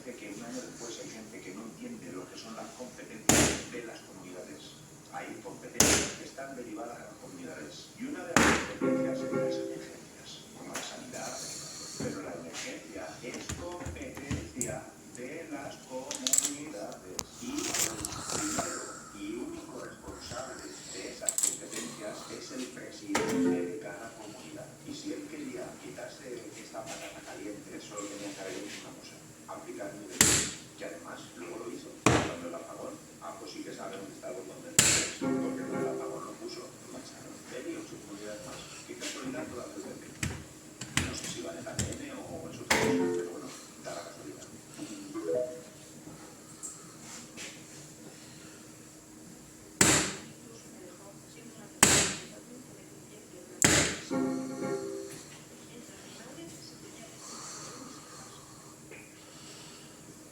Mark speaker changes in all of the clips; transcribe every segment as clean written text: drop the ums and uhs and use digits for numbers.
Speaker 1: parece que un año después hay gente que no entiende lo que son las competencias de las comunidades. Hay competencias que están derivadas a las comunidades. Y una de las competencias es las emergencias, como la sanidad. Pero la emergencia es competencia de las comunidades. Y el primero y único responsable de esas competencias es el presidente de cada comunidad. Y si él quería quitarse esta patata caliente, solo tenía que haber hecho una cosa: aplicar niveles. Que además luego lo hizo. Cuando el apagón, pues sí que sabe dónde está el botón del niveles, porque con el apagón lo puso, lo marcharon. Él y 8 comunidades más. Qué casualidad todas las veces. No sé si vale la TN o es otra cosa, pero bueno, da la casualidad.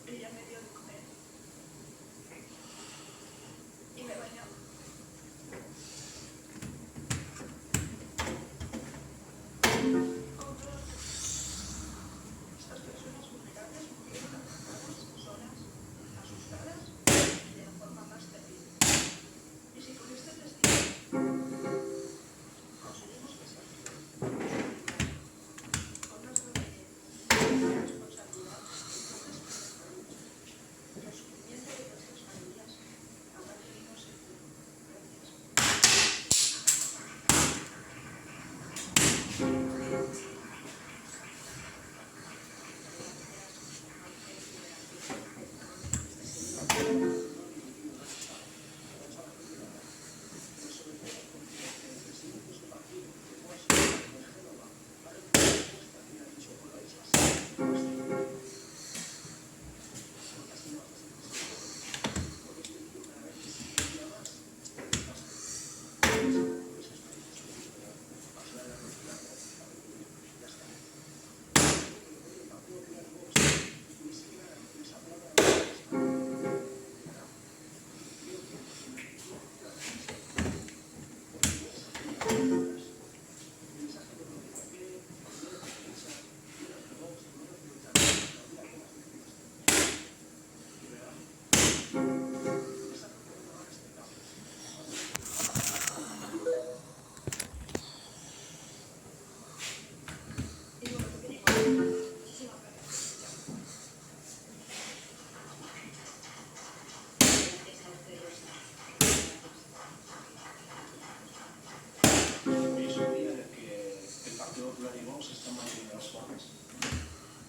Speaker 2: Ella me dio de comer y me bañaba. Estas personas vulnerables murieron atrapadas, solas, asustadas y de la forma más terrible. Y si con este testimonio conseguimos que se active con nuestro deber y responsabilidad, entonces comienza la lucha y el sufrimiento de nuestras familias habrá tenido sentido.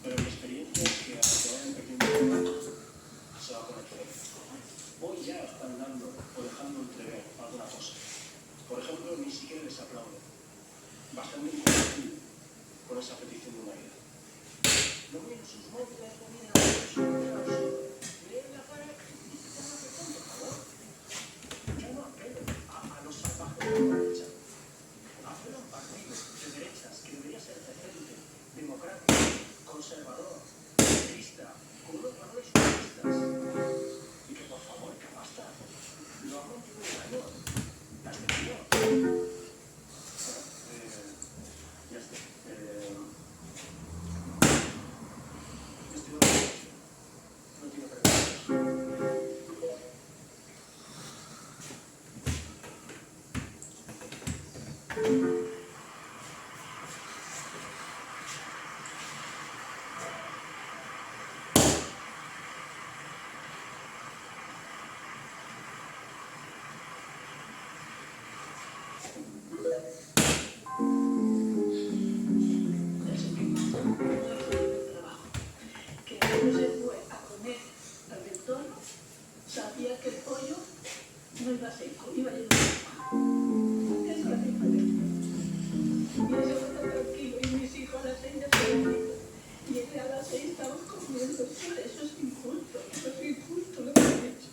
Speaker 3: Pero mi experiencia es que aunque vayan perdiendo se va a conocer. Hoy ya están dando o dejando entrever alguna cosa. Por ejemplo, ni siquiera les aplauden. Bastante incompatible con esa petición de humanidad. No miren sus móviles, no miren a sus móviles. Leen la cara y critican a Petón, por favor. Ya no apelo a los salvajes de la derecha. Apelo a un partido de derechas que debería ser decente, democrático, conservador, centrista, con unos valores humanistas. Y que por favor, que basta. Lo hago en un año. Las de Dios. Ya está. No tiene preguntas.
Speaker 2: Que cuando se fue a comer al rector, sabía que el pollo no iba seco, iba lleno de agua. Eso era diferente. Y yo estaba tranquilo y mis hijos a las 6 de la y él a las 6 estaban comiendo. Eso es injusto lo que han hecho.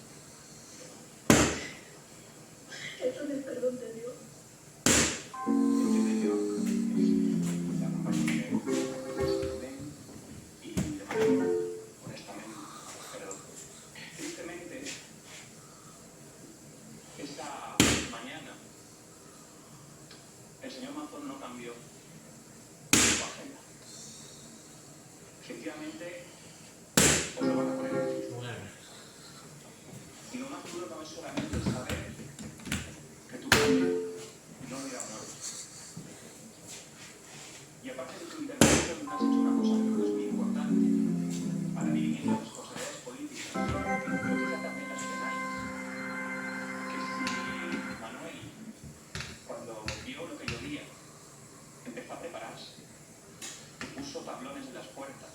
Speaker 2: Eso es el perdón de Dios.
Speaker 1: Esta mañana el señor Manzón no cambió su agenda. Efectivamente, os lo van a poner difícil.
Speaker 4: Bueno,
Speaker 1: Y lo más duro no es solamente saber que tu padre no hubiera muerto. Y aparte de tu intervención, has hecho una cosa que creo que es muy importante para dirimir las responsabilidades políticas, pero quizá también las penales. Que si Manuel, cuando vio lo que llovía, empezó a prepararse, puso tablones en las puertas,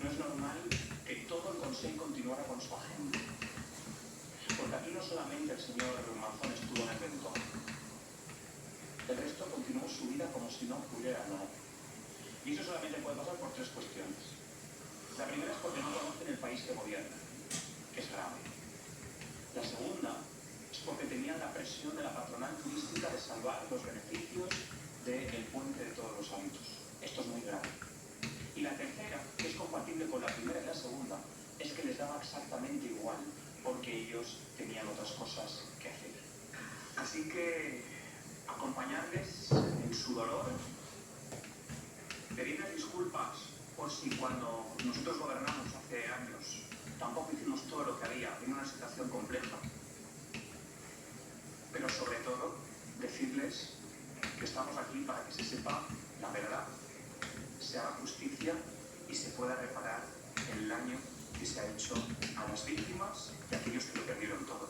Speaker 1: no es normal que todo el Consejo continuara con su agenda. Porque aquí no solamente el señor Manzón estuvo en el ventón, el resto continuó su vida como si no ocurriera nada. Y eso solamente puede pasar por tres cuestiones. La primera es porque no conocen el país que gobiernan, que es grave. La segunda es porque tenían la presión de la patronal turística de salvar los beneficios del puente de Todos los Santos. Esto es muy grave. Y la tercera, que es compatible con la primera y la segunda, es que les daba exactamente igual, porque ellos tenían otras cosas que hacer. Así que acompañarles en su dolor, pedirles disculpas por si cuando nosotros gobernamos hace años tampoco hicimos todo lo que había en una situación compleja, pero sobre todo decirles que estamos aquí para que se sepa la verdad, se haga justicia y se pueda reparar el daño que se ha hecho a las víctimas y a aquellos que lo perdieron todo.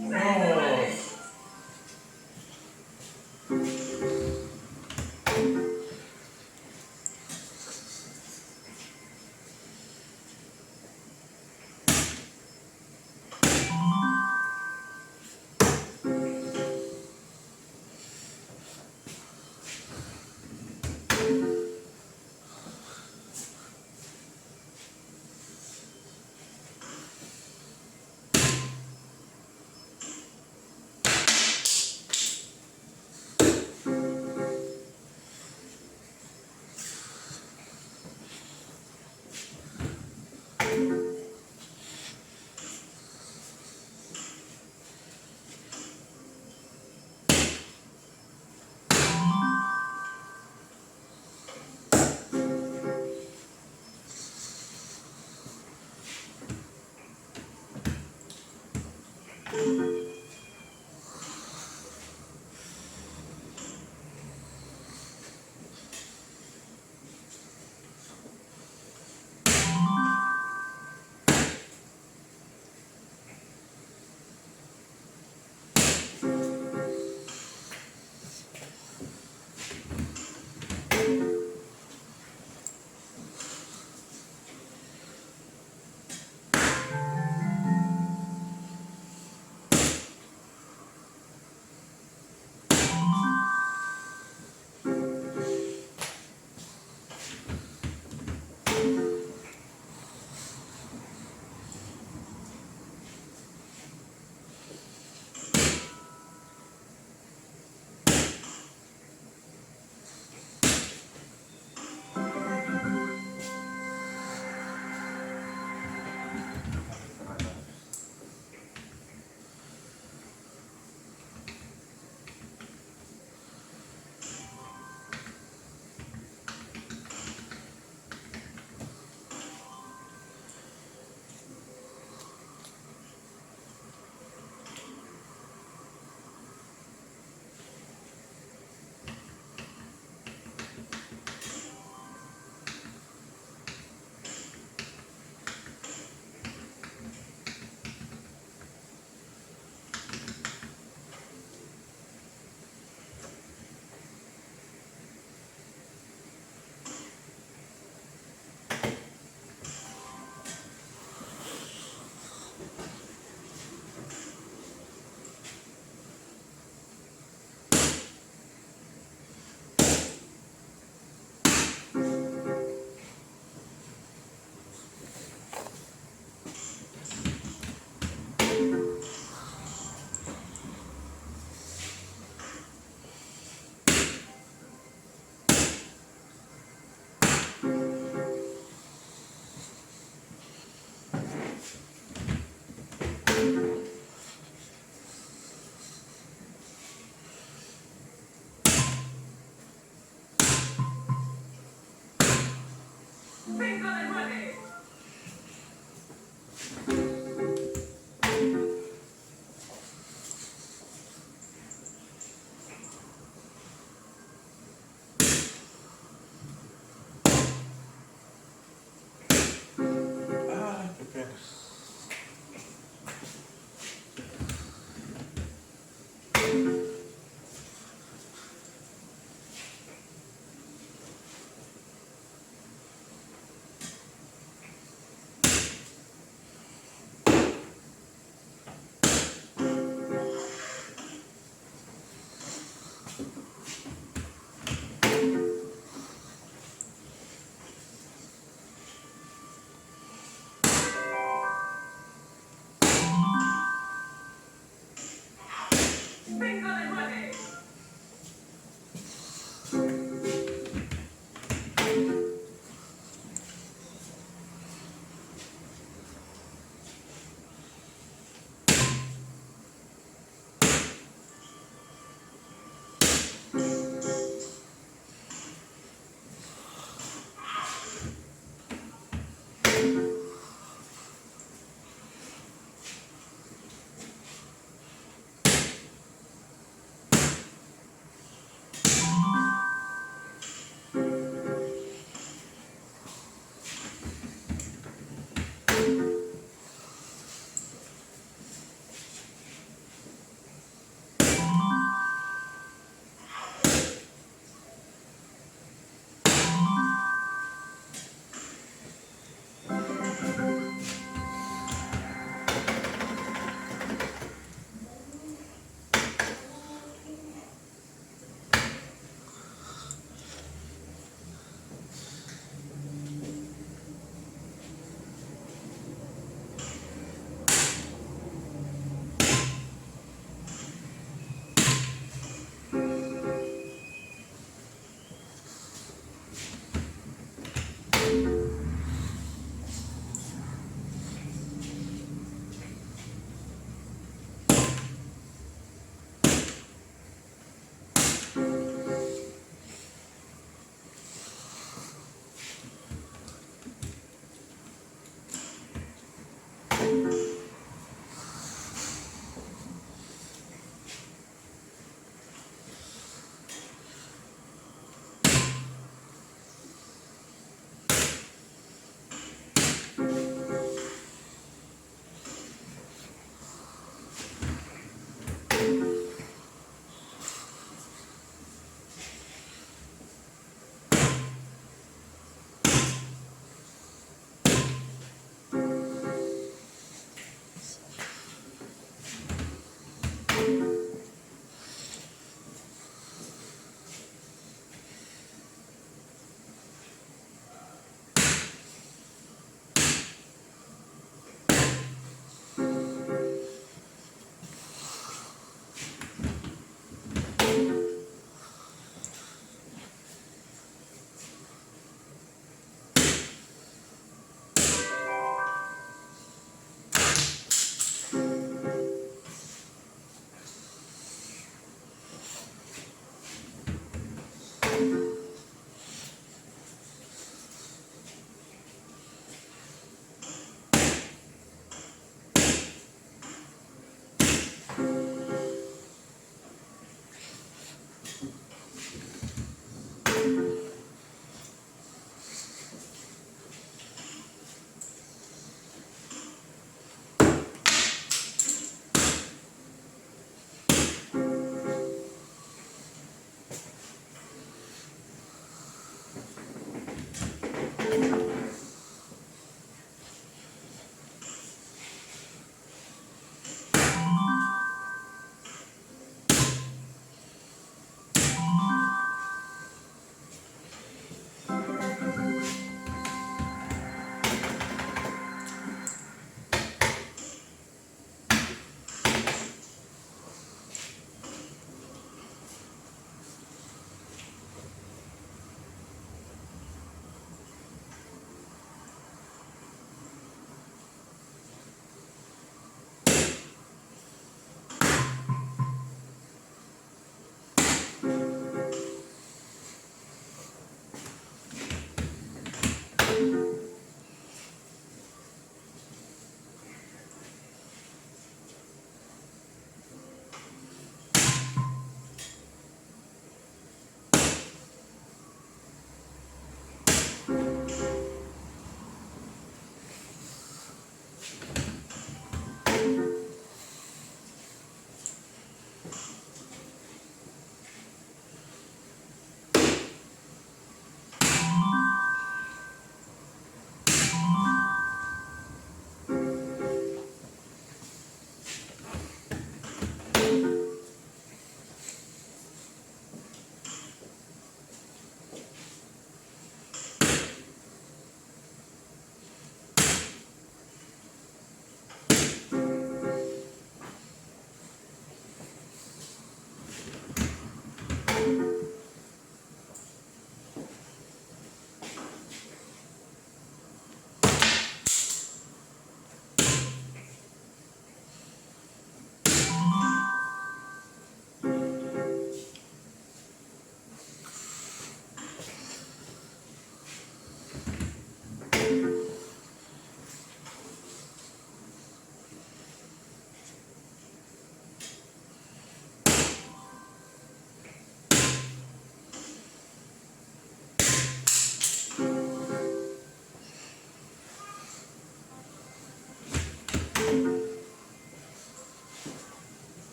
Speaker 4: No.